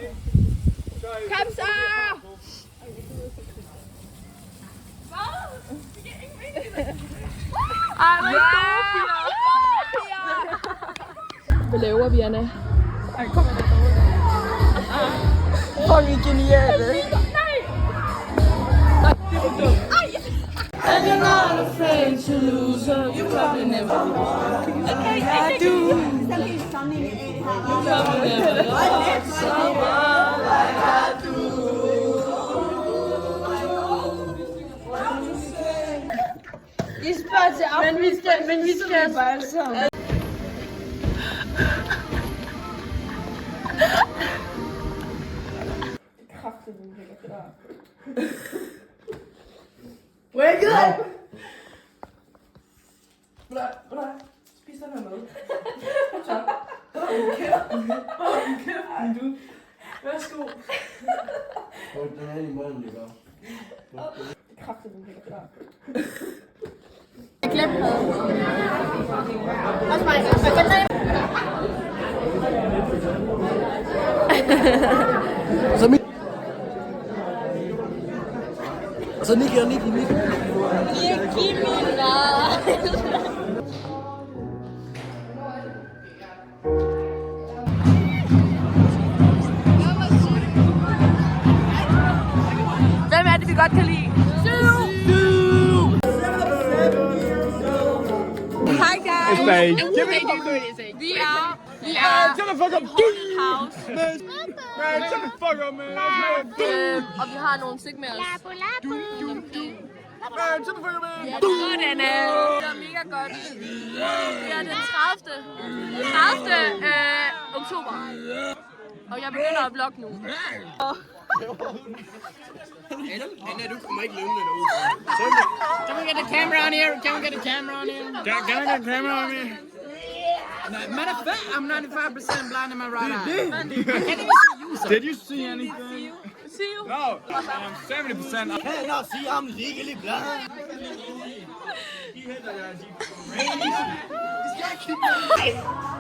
Kom så! Ej, hvor gode, hvad laver vi, Anna? Ej, kom med det. Fucking geniale. Nej! Nej, det var dumt. And you're not afraid to lose her. You probably never will. Okay, I do. You probably never love someone like I do. I spørger til aften. Men vi skal bare sammen. Wake up! Bra, spis den her mad. Så. Du. Værsgo. Den er i munden, ikke? Kraftigt, den ligger klar. Jeg glemte noget. Også mig. Så Nick. Giv mig Hvem er det, vi godt kan lide? Hi guys! Vi er Shut the fuck up! House. Man, shut the fuck up, man! Og vi har nogle stik med os. Man, shut the fuck up, man! Sådan det er mega godt. Det er den 30. Oktober. Og jeg begynder at vlogge nu. Anna, du kommer ikke lønne derude. Can we get the camera on here? Can we get the camera on here? Can I get the camera on me? Matter of fact, I'm 95% blind in my right eye. I can't even see you, sir. Did you see anything? See you. No, I'm 70%. I cannot see, I'm legally blind.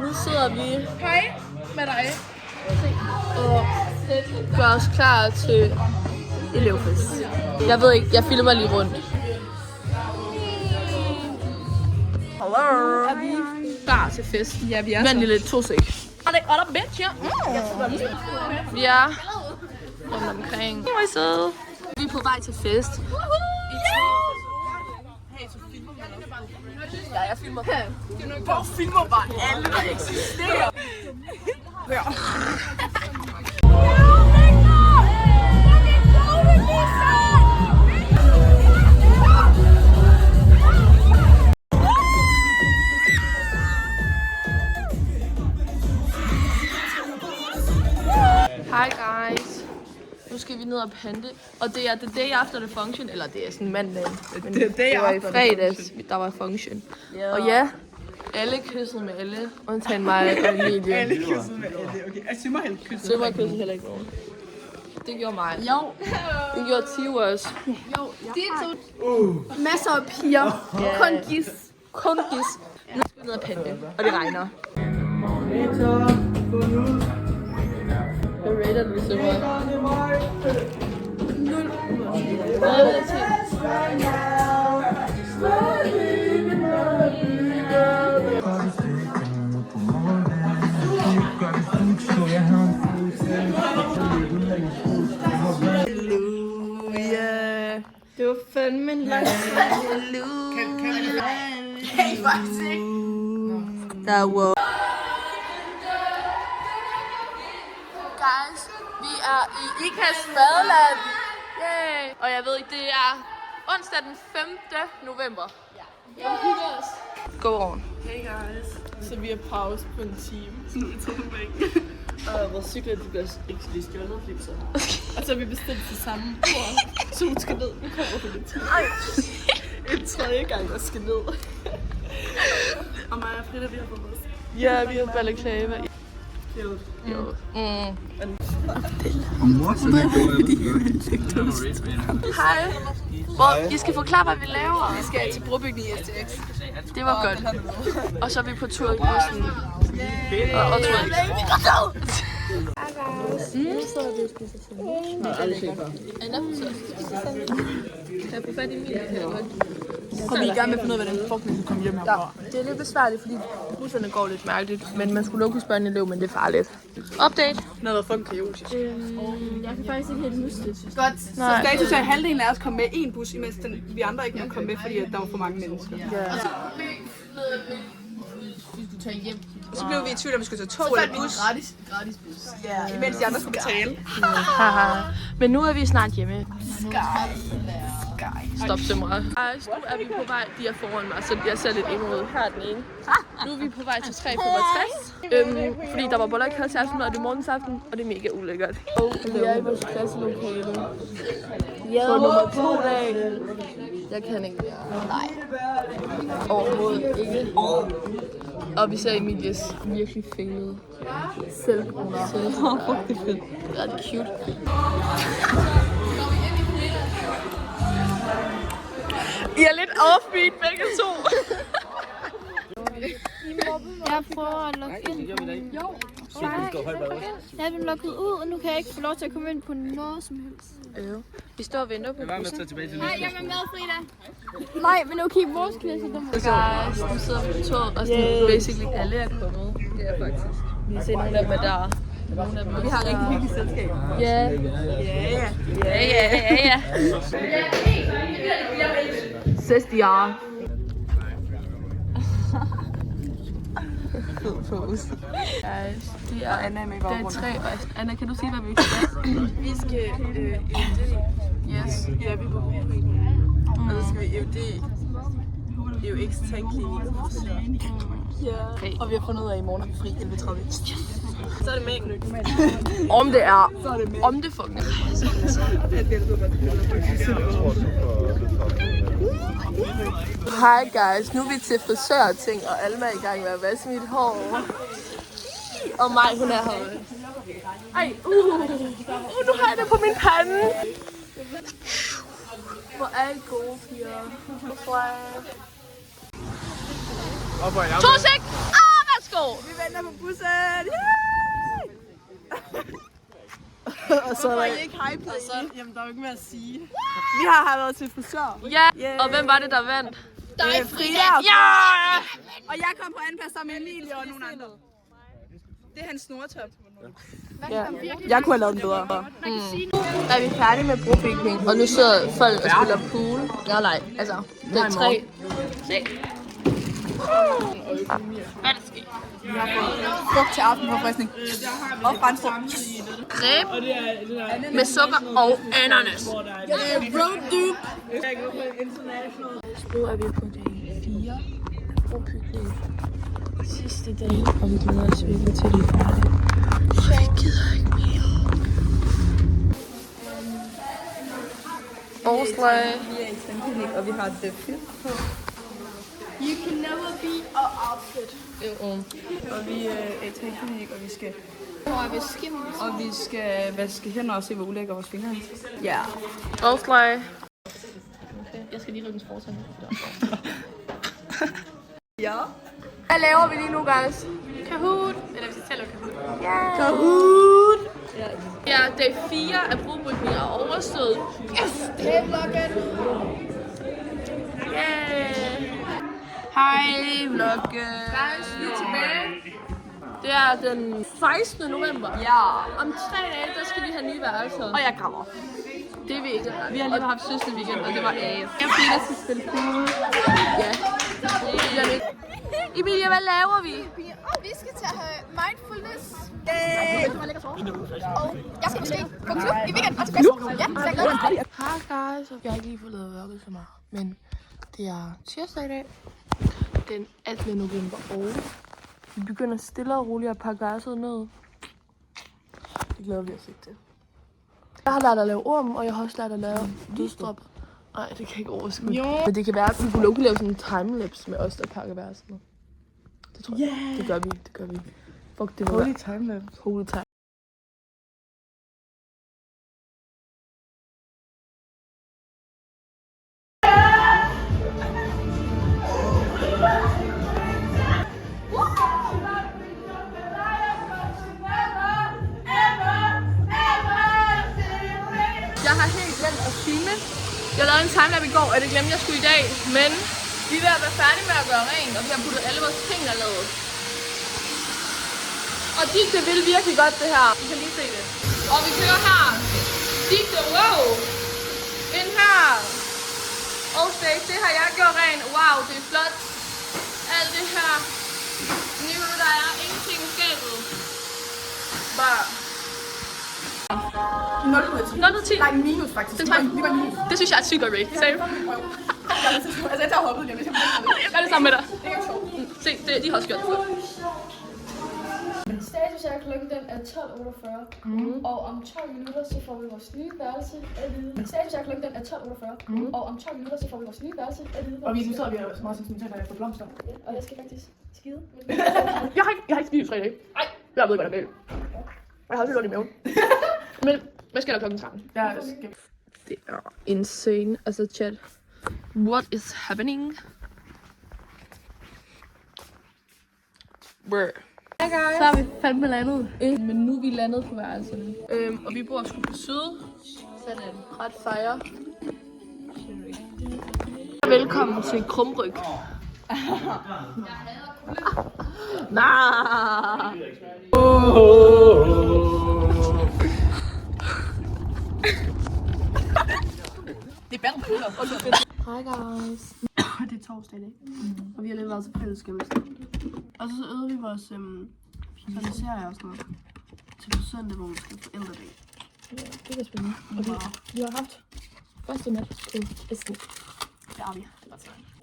Nu sidder vi med dig og gør os klar til elevfest. Jeg ved ikke, jeg filmer lige rundt. Hello. Er vi klar til fest? Ja, vi er. Vent lige lidt, 2 sek. Og der bitch, ja. Vi er rundt omkring. Hvor er I søde? Vi er på vej til fest. Ja, jeg filmer. Hvor filmer bare alle, der eksisterer. Ja. Hi guys. Nu skal vi ned og pante. Og det er the day after the function. Eller det er sådan mandag. Men det var i fredags, der var function. Yeah. Og ja, alle kyssede med alle. Undtagen mig og Emilie. Alle kyssede med alle. Okay, er Simmerhæld kyssede? Simmer kyssede heller ikke nogen. Det gjorde mig. Jo. Det gjorde Tio også. Jo. Det er masser af piger. Yeah. Kun gis. Kun gis. Nu skal vi ned og pante. Og det regner. Hvad rater du, Simmer? 0. Hvad er det til? Halleluja. Det var fandme en lang Halleluja. Hey, faktisk ikke. Der var. Guys, vi er i Ikas badeland. Yay. Og jeg ved ikke, det er onsdag den 5. november. Ja. Vi hygger os. Go on. Hey guys. Så vi har pause på en time. Så nu er vi tilbage. Og vores cykler, de bliver ikke lige stjålet, fordi så. Og så har vi bestilt til samme bord. Så hun skal ned. Nu kommer hun lidt til. En tredje gang, der skal ned. Og mig og Frida, vi har fået vores. Ja, vi har balaclava. Jo. Hej. Hvor I skal forklare, hvad vi laver. Vi skal til brobygning i STX. Det var godt. Og så er vi på tur i bussen. Og tror jeg. Anna på tørst. Kan jeg få fat i min? Og vi er i gang med at finde ud af, hvordan fuck vi skal komme hjem herfra. Det er lidt besværligt, fordi busserne går lidt mærkeligt. Men man skulle nok kunne spørge en elev, men det er farligt. Update. Noget fucking kaotisk. Jeg kan faktisk ikke helt huske det. Godt. Så status er, at halvdelen af os kom med en bus, imens vi andre ikke kunne komme med, fordi der var for mange mennesker. Ja. Så blev vi i tvivl, om vi skulle tage tog eller bus. Gratis bus. Ja, imens de andre skulle betale. Men nu er vi snart hjemme. Stop så meget. Nu er vi på vej, de er foran mig, så jeg ser lidt imod. Her er den ene. Nu er vi på vej til 365. Fordi der var boller i klasseaften, og det er morgensaften, og det er mega ulækkert. Og vi er i vores klasselokale. På nummer 2 dag. Jeg kan ikke mere. Nej. Overhovedet ikke. Og vi ser Emilies virkelig fængede selvbruner. Det er fedt. Det er ret cute. I er lidt offbeat begge to. Jeg prøver at logge ind. Jo. Jeg er blevet logget ud, og nu kan jeg ikke få lov til at komme ind på noget som helst. Vi står og venter på bussen. Nej, jeg er med, Frida. Nej, men okay, vores klasse er Guys, nu sidder vi på toget, og sådan basically alle er kommet. Det er faktisk. Vi har set nogle af dem er der. Nogle af dem Vi har rigtig hyggeligt selskab. Ja. Ja. Ses de er. Fed pose. Guys, det er Anna med i baggrunden. dag 3. Anna, kan du sige, hvad vi skal? Vi skal Yes. Ja, vi er på og så skal vi EUX tandklinik. Ja. Og vi har fundet ud af, at i morgen er vi fri 11:30. Så er det med. Om det er. Om det fucking Hej guys, nu er vi til frisørting, og Alma er i gang med at vaske mit hår. Og mig, hun er herude. Ej, nu har jeg det på min pande. Hvor er I gode, piger. To sek! Værsgo! Vi venter på bussen! Og så er ikke hype og så, jamen, der er jo ikke mere at sige. Vi har været til frisør. Ja, og hvem var det, der vandt? Frida. Ja! Og jeg kom på anden plads sammen med Emilie og nogle andre. Det er hans snortop. Ja. Jeg kunne have lavet den bedre. Er vi færdige med brobygning, og nu sidder folk og spiller pool. Nej, altså, det er 3. Se. Hvad er der sket? Vi har fået frugt til aftenforfriskning. Og franskfrugt. Greb med sukker og ananas. Roaddupe. Nu er vi på dag 4 af brobygningen. Sidste dag, og vi glæder os virkelig til det færdige. Og vi gider ikke mere. Årslag. Vi er i tandklinik, og vi har det fedt på. You can never be a outfit. Og vi er i tandklinik, og vi skal vaske hænder og se, hvor ulækker vores fingre er. Ja. Årslag. Okay, jeg skal lige rykke en sportsand. Ja. Hvad laver vi lige nu, guys? Kahoot! Eller hvis jeg tæller Kahoot. Yeah. Kahoot! Ja, dag 4 af brobygningen er overstået. Yes! Det er vloggen! Yeah! Hej, vloggen! Guys, vi er tilbage. Det er den 16. november. Ja. Om 3 dage, der skal vi have nye værelser. Og jeg græder. Det er vi ikke. Vi har lige haft sidste weekend, og det var AF. Jeg fik at spille pool. Ja. Emilie, hvad laver vi? Vi skal til mindfulness. Og jeg skal måske gå klub i weekend og til fest. Ja, så jeg glæder mig. Hej guys, jeg har ikke lige fået lavet vlogget så meget, men det er tirsdag i dag, den 18. november, og vi begynder stille og roligt at pakke værelset ned. Det glæder vi os ikke til. Jeg har lært at lave orm, og jeg har også lært at lave dødstrop. Nej, det kan jeg ikke overskue. Men det kan være, at vi kunne lave sådan en timelapse med os, der pakker værelset ned. Det tror jeg. Det gør vi. Fuck, det var Holy timelapse. Holy time. det. Jeg lavede en timelapse i går, og det glemte jeg sgu i dag. Men vi er ved at være færdige med at gøre rent, og vi har puttet alle vores ting der lavet. Og Digte vil virkelig godt det her. I kan lige se det. Og vi kører her. Digte, wow! Ind her. Og Stace, det har jeg gjort rent. Wow, det er flot. Alt det her. Nu der er ingenting i skabet. Bare 0 ud af 10. Nej, minus faktisk. Det synes jeg er et sygt godt rate. Same. Altså, jeg tager hoppet lige. Jeg gør det sammen med dig. Se, de har også gjort det. Status er klokken den er 12:48, og om 12 minutter så får vi vores nye værelse at vide. Status er klokken den er 12:48, og om 12 minutter så får vi vores nye værelse at vide. Og vi sidder vi så meget sentimentalt, at få blomster. Og jeg skal faktisk skide. Jeg har ikke spist 3 dage. Nej, jeg ved ikke, hvad der er galt. Jeg har også lidt ondt i maven. Men hvad sker der klokken 13? Det er insane. Altså chat. What is happening? Bruh. Så har vi fandme landet. Men nu er vi landet på værelserne. Og vi bor sgu på syd. Sådan. Ret fejre. Velkommen til Krumryg. Nej. Det er bedre. Hej guys. Det er torsdag i dag. Og vi har lige været til fællesskabet. Og så øvede vi vores sådan serie og sådan noget. Til på søndag, hvor vi skal på ældredag. Ja, det er spændende. Og vi har haft første nat på Esten. Det har vi.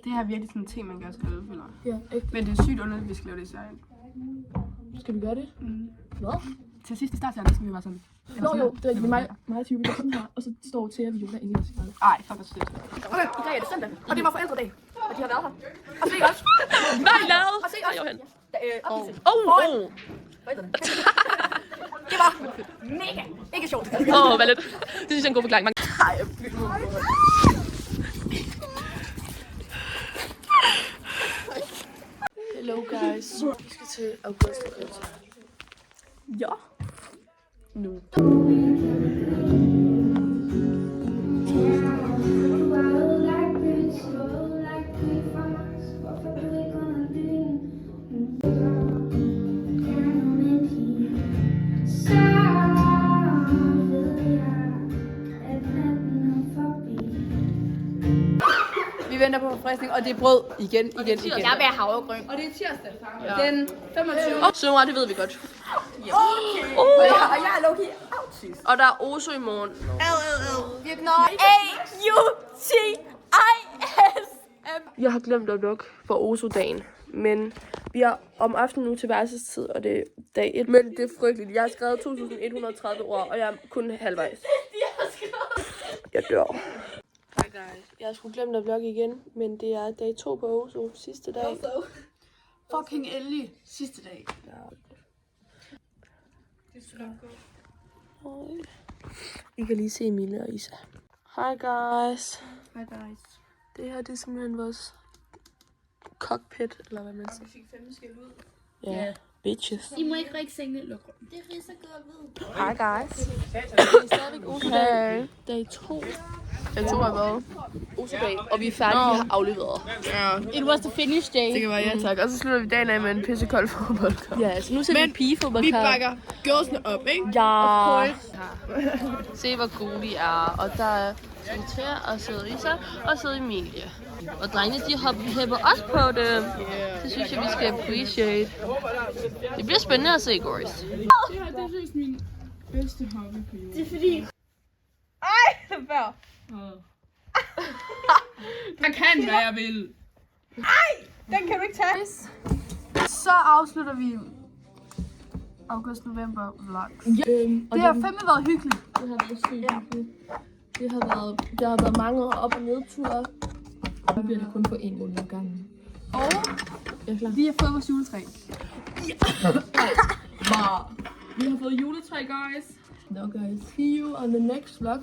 Det her er virkelig sådan en ting, man gør til alle føler. Ja, ikke? Men det er sygt underligt, at vi skal lave det i serien. Skal vi gøre det? Hvad? Til sidst i starten, skal vi være sådan. Jo, det er mig og Tio, vi gør sådan her, og så står til, at vi inde i vores skræd. Ej, fuck, hvor sødt. Okay, i dag er det søndag, og det var forældredag. Og de har været her. Og se os. Hvad har I lavet? Og se os. Johan. Forældrene. Det var mega, ikke sjovt. Hvad lidt. Det synes jeg er en god forklaring. Hello guys. Vi skal til Augusta. Ja. Nu. Vi venter på forfriskning, og det er brød igen. Jeg vil have havregryn. Og det er tirsdag. Ja. Den 25. Sommer, det ved vi godt. Okay. Og jeg er low-key autist. Og der er Oso i morgen. A-U-T-I-S-M. Jeg har glemt at lukke for Oso-dagen. Men vi er om aftenen nu til værelsestid, og det er dag 1. Men det er frygteligt. Jeg har skrevet 2130 ord, og jeg er kun halvvejs. Jeg dør. Hej guys. Jeg har sgu glemt at vlogge igen, men det er dag 2 på Oso. Sidste dag. Fucking endelig. Sidste dag. Ja. I kan lige se Emilie og Isa. Hej guys. Hej guys. Det her det er simpelthen vores cockpit, eller hvad man siger. Vi fik 5 skæld ud. Ja, bitches. I må ikke rigtig sænge luk. Det er så godt ved. Hej guys. Det er stadigvæk Oso-dag. Dag 2. Dag 2 har været Oso-dag, og vi er færdige, vi har afleveret. It was the finish day. Det kan være, ja tak. Og så slutter vi dagen af med en pissekold fodboldkamp. Ja, så nu ser vi pigefodboldkamp. Vi bakker girlsene op, ikke? Ja. Se hvor gode vi er. Og der er Victoria og så Isa og så Emilie. Og drengene, de hæpper også på det. Det synes jeg, vi skal appreciate. Det bliver spændende at se, Goris. Det her, det er seriøst min bedste hobby på jorden. Det er fordi... Før. Jeg kan, hvad jeg vil. Den kan du ikke tage. Så afslutter vi august-november vlogs. Det har fandme været hyggeligt. Det har været sygt hyggeligt. Der har været mange op- og nedture. Nu bliver det kun på en måned ad gangen. Og vi har fået vores juletræ. Vi har fået juletræ, guys. No guys. See you on the next vlog.